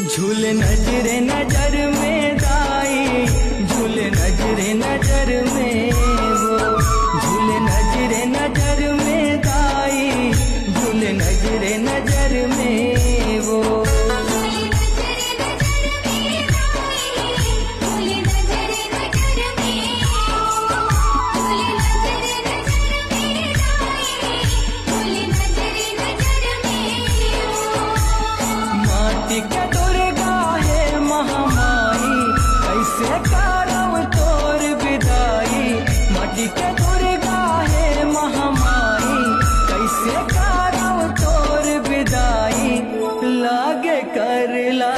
झूले नजरे नजर में दाई, झूले नजरे नजर में वो, झूले नजरे नजर में दाई, झूले नजरे नजर में वो। माटी के दुर्गा है महामाई, कैसे करब तोर विदाई। माटी के दुर्गा है महामाई, कैसे करब तोर विदाई। लागे कर ला